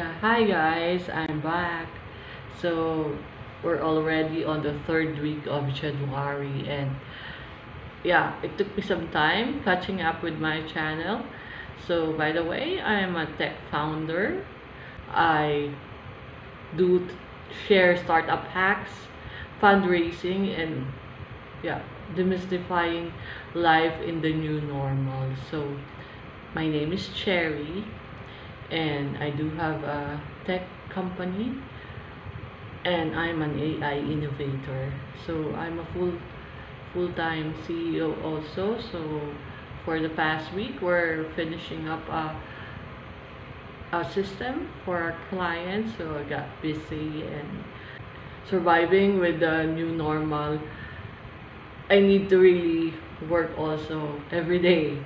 Yeah, hi guys, I'm back. So we're already on the third week of January, and yeah, it took me some time catching up with my channel. So by the way, I am a tech founder. I do share startup hacks, fundraising, and yeah, demystifying life in the new normal. So my name is Cherry, and I do have a tech company, and I'm an AI innovator. So I'm a full-time CEO also. So for the past week, we're finishing up a system for our clients. So I got busy and surviving with the new normal. I need to really work also every day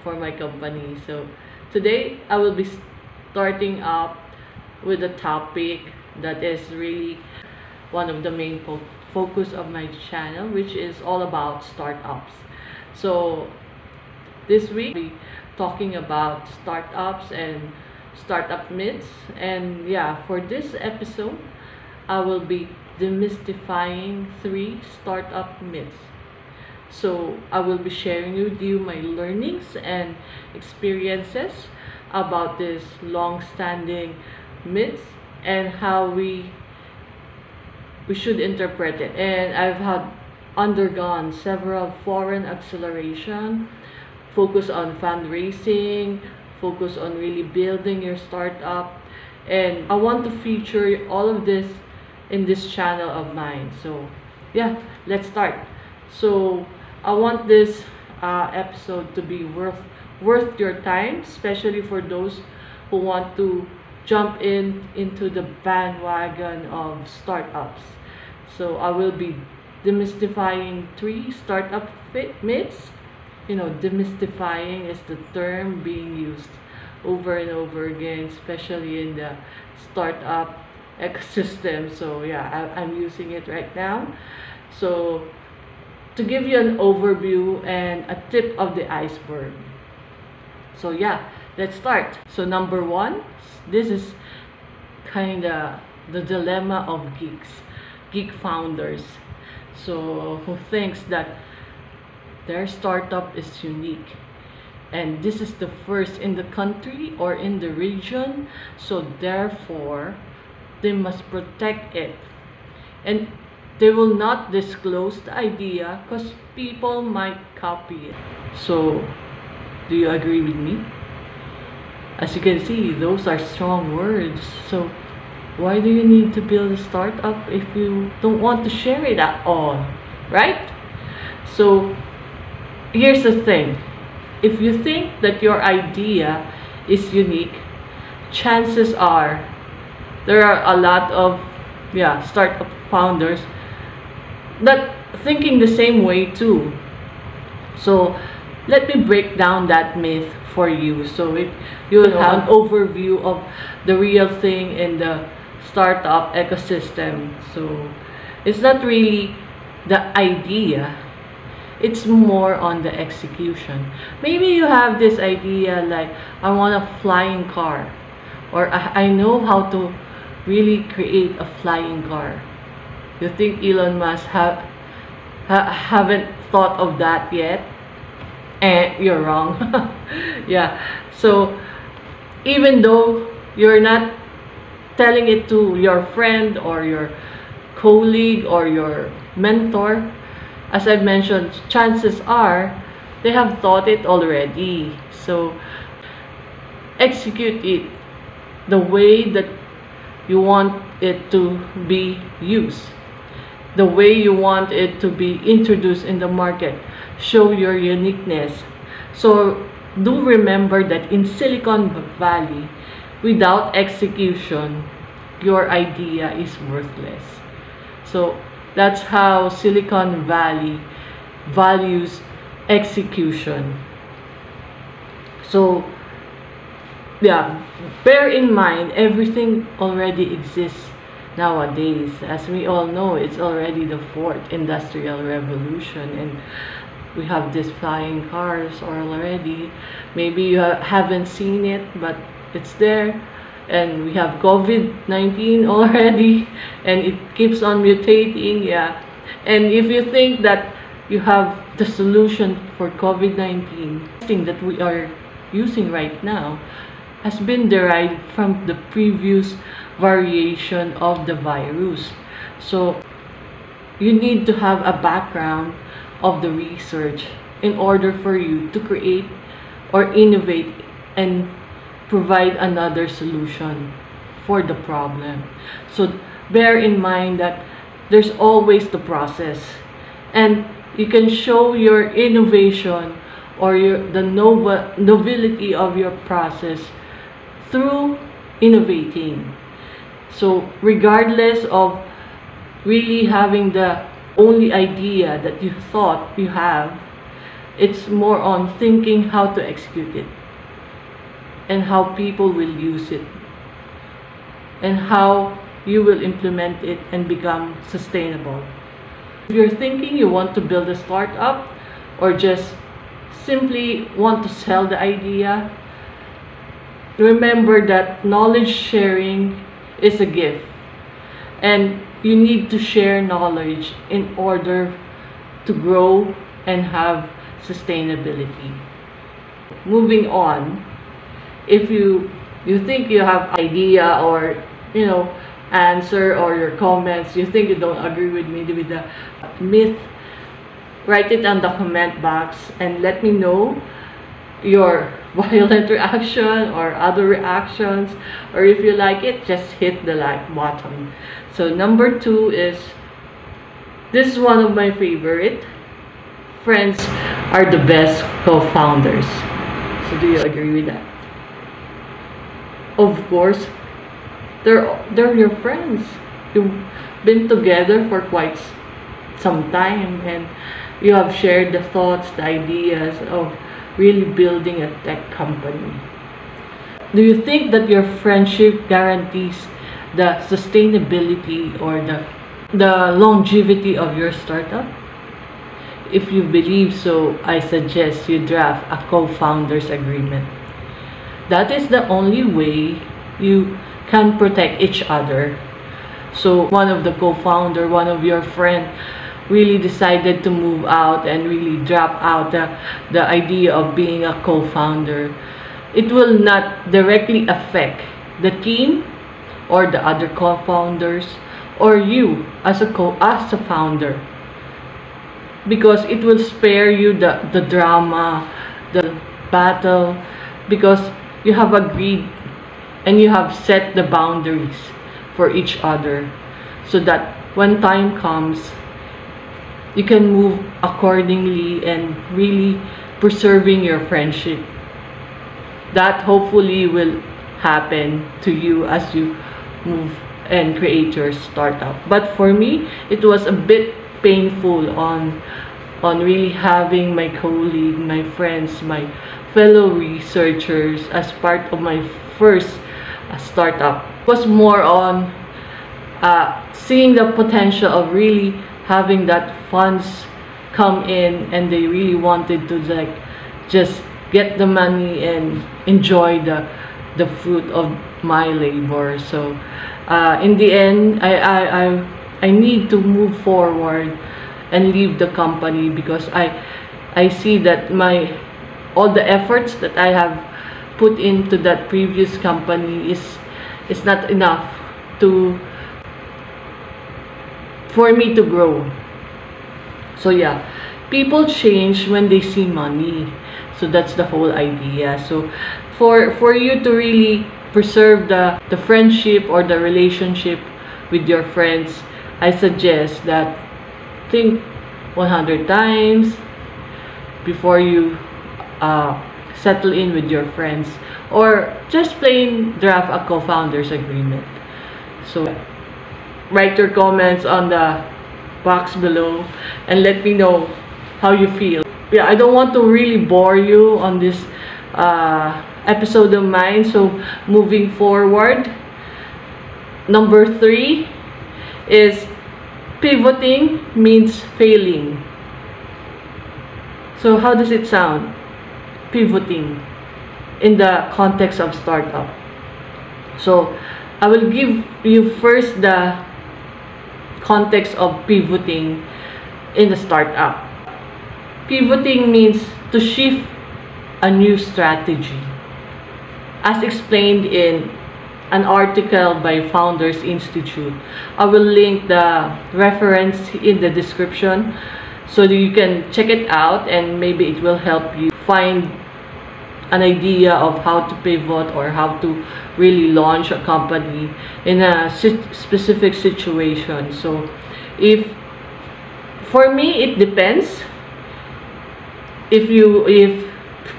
for my company. So today I will be starting up with a topic that is really one of the main focus of my channel, which is all about startups. So this week we'll be talking about startups and startup myths, and yeah, for this episode I will be demystifying 3 startup myths. So I will be sharing with you my learnings and experiences about this long-standing myths and how we should interpret it. And I've had undergone several foreign acceleration, focus on fundraising, focus on really building your startup, and I want to feature all of this in this channel of mine. So yeah, let's start. So I want this episode to be worth your time, especially for those who want to jump into the bandwagon of startups. So I will be demystifying 3 startup myths. You know, demystifying is the term being used over and over again, especially in the startup ecosystem. So yeah, I'm using it right now. So to give you an overview and a tip of the iceberg. So yeah, let's start. So number one, this is kind of the dilemma of geek founders. So who thinks that their startup is unique, and this is the first in the country or in the region, so therefore they must protect it, and they will not disclose the idea because people might copy it. So do you agree with me? As you can see, those are strong words. So why do you need to build a startup if you don't want to share it at all, right? So here's the thing. If you think that your idea is unique, chances are there are a lot of startup founders that thinking the same way too. So let me break down that myth for you, so you'll have an overview of the real thing in the startup ecosystem. So it's not really the idea, it's more on the execution. Maybe you have this idea like, I want a flying car, or I know how to really create a flying car. You think Elon Musk haven't thought of that yet? You're wrong. Yeah, so even though you're not telling it to your friend or your colleague or your mentor, as I mentioned, chances are they have thought it already. So execute it the way that you want it to be used, the way you want it to be introduced in the market. Show your uniqueness. So do remember that in Silicon Valley, without execution, your idea is worthless. So that's how Silicon Valley values execution. So yeah, bear in mind, everything already exists nowadays. As we all know, it's already the 4th industrial revolution, and we have these flying cars already. Maybe you haven't seen it, but it's there. and we have COVID-19 already, and it keeps on mutating. Yeah, and if you think that you have the solution for COVID-19, thing that we are using right now has been derived from the previous variation of the virus. So you need to have a background of the research in order for you to create or innovate and provide another solution for the problem. So bear in mind that there's always the process, and you can show your innovation or the novelty of your process through innovating. So regardless of really having the only idea that you thought you have, it's more on thinking how to execute it and how people will use it and how you will implement it and become sustainable. If you're thinking you want to build a startup or just simply want to sell the idea, remember that knowledge sharing is a gift, and you need to share knowledge in order to grow and have sustainability. Moving on, if you think you have idea or answer or your comments, you think you don't agree with me with the myth, write it on the comment box and let me know your violent reaction or other reactions, or if you like it, just hit the like button. So number 2 is, this is one of my favorite: friends are the best co-founders. So do you agree with that? Of course, they're your friends. You've been together for quite some time, and you have shared the thoughts, the ideas of really building a tech company. Do you think that your friendship guarantees the sustainability or the longevity of your startup? If you believe so, I suggest you draft a co-founders agreement. That is the only way you can protect each other. So one of the co-founder, one of your friend really decided to move out and really drop out the idea of being a co-founder, it will not directly affect the team or the other co-founders or you as a founder, because it will spare you the drama, the battle, because you have agreed and you have set the boundaries for each other, so that when time comes, you can move accordingly and really preserving your friendship. That hopefully will happen to you as you move and create your startup. But for me, it was a bit painful on really having my colleague, my friends, my fellow researchers as part of my first startup. It was more on seeing the potential of really having that funds come in, and they really wanted to just get the money and enjoy the fruit of my labor. So in the end, I need to move forward and leave the company, because I see that all the efforts that I have put into that previous company is not enough for me to grow. So yeah, people change when they see money. So that's the whole idea. So for you to really preserve the friendship or the relationship with your friends, I suggest that think 100 times before you settle in with your friends, or just plain draft a co-founders agreement. So write your comments on the box below and let me know how you feel. Yeah, I don't want to really bore you on this episode of mine. So moving forward, number 3 is pivoting means failing. So how does it sound? Pivoting in the context of startup. So I will give you first the context of pivoting in the startup. Pivoting means to shift a new strategy. As explained in an article by Founders Institute, I will link the reference in the description so that you can check it out, and maybe it will help you find an idea of how to pivot or how to really launch a company in a specific situation. So if for me, it depends if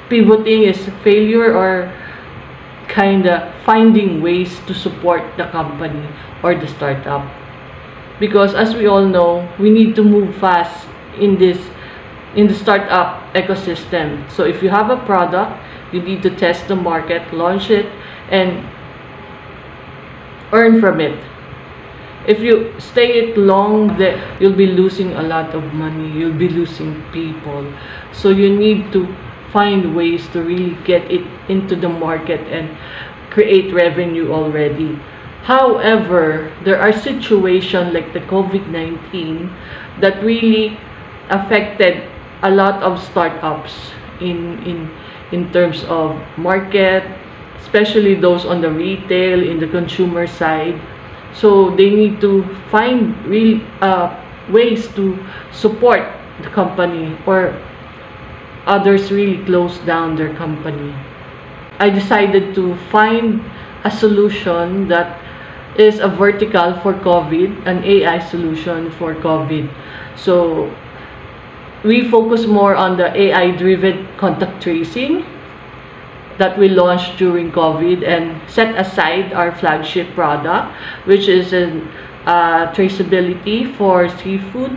pivoting is failure or kind of finding ways to support the company or the startup, because as we all know, we need to move fast in the startup ecosystem. So if you have a product, you need to test the market, launch it, and earn from it. If you stay it long, you'll be losing a lot of money, you'll be losing people. So you need to find ways to really get it into the market and create revenue already. However, there are situations like the COVID-19 that really affected a lot of startups in terms of market, especially those on the retail, in the consumer side. So they need to find real ways to support the company, or others really close down their company. I decided to find a solution that is a vertical for COVID, an AI solution for COVID. So we focus more on the AI-driven contact tracing that we launched during COVID, and set aside our flagship product, which is traceability for seafood,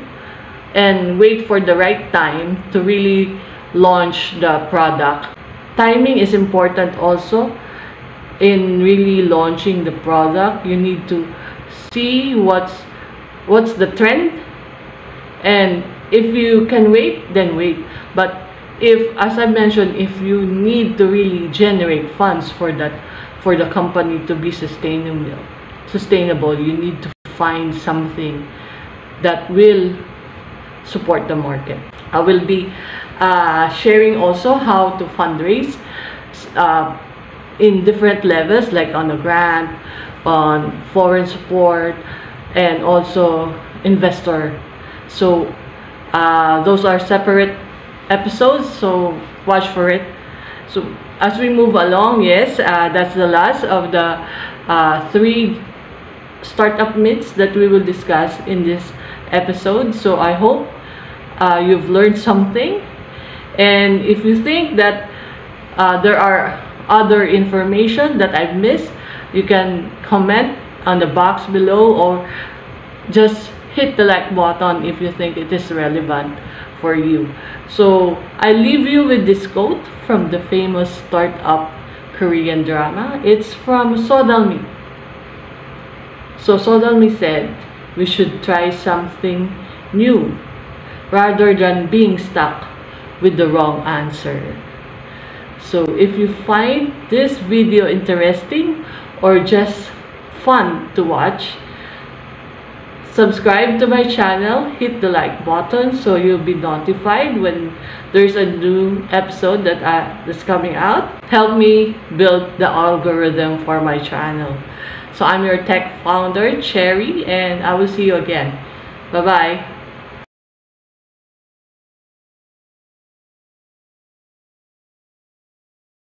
and wait for the right time to really launch the product. Timing is important also in really launching the product. You need to see what's the trend, and if you can wait, then wait. But if, as I mentioned, if you need to really generate funds for the company to be sustainable, you need to find something that will support the market. I will be sharing also how to fundraise in different levels, like on a grant, on foreign support, and also investor. So those are separate episodes, so watch for it. So as we move along, yes, that's the last of the 3 startup myths that we will discuss in this episode. So I hope you've learned something, and if you think that there are other information that I've missed, you can comment on the box below, or just hit the like button if you think it is relevant for you. So I leave you with this quote from the famous startup Korean drama. It's from Sodalmi. So Sodalmi said, we should try something new rather than being stuck with the wrong answer. So if you find this video interesting or just fun to watch, subscribe to my channel, hit the like button so you'll be notified when there's a new episode that's coming out. Help me build the algorithm for my channel. So I'm your tech founder, Cherry, and I will see you again. Bye-bye.